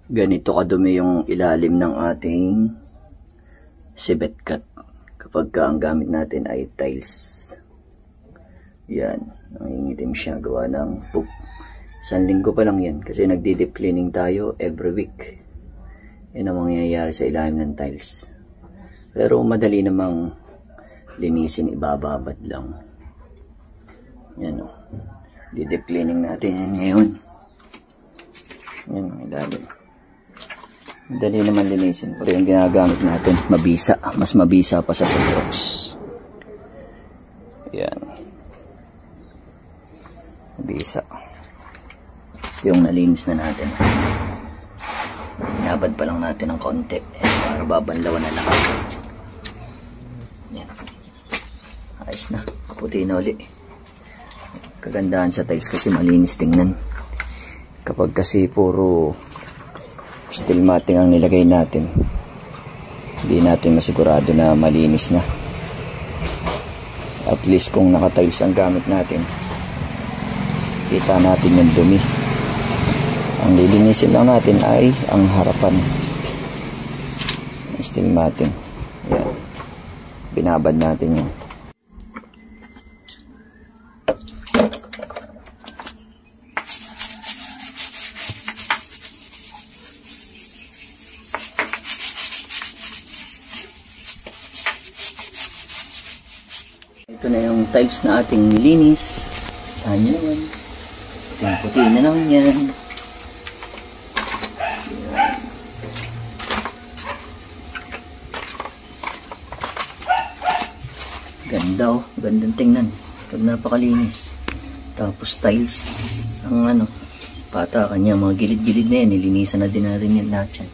Ganito kadumi yung ilalim ng ating civet cut kapag ang gamit natin ay tiles. Yan, nangingitim siya gawa ng poop. 1 linggo pa lang yan kasi nagdi-deep cleaning tayo every week. Yan ang mangyayari sa ilalim ng tiles. Pero madali namang linisin, ibababad lang. Yan o. Di-deep cleaning natin yan ngayon. Yan ang ilalim. Madali naman linisin. Pero yung ginagamit natin, mabisa. Mas mabisa pa sa Sunrox. Yan. Mabisa. Yung nalinis na natin. Inabad pa lang natin ng konti. Para babanlawan na lang. Yan. Ayos na. Puti na uli. Kagandahan sa tiles kasi malinis tingnan. Kapag kasi puro steel matting ang nilagay natin, hindi natin masigurado na malinis na. At least kung naka-tiles ang gamit natin, kita natin yung dumi. Ang lilinisin lang natin ay ang harapan ng steel matting. Yan. Binabad natin yun. Ito na yung tiles na ating nilinis. Tahan nyo naman. Puti na lang yan. Ganda oh. Gandang tingnan. Pag napakalinis. Tapos tiles. Ang pata kanya mga gilid-gilid na yan. Nilinisan na din natin yan lahat yan.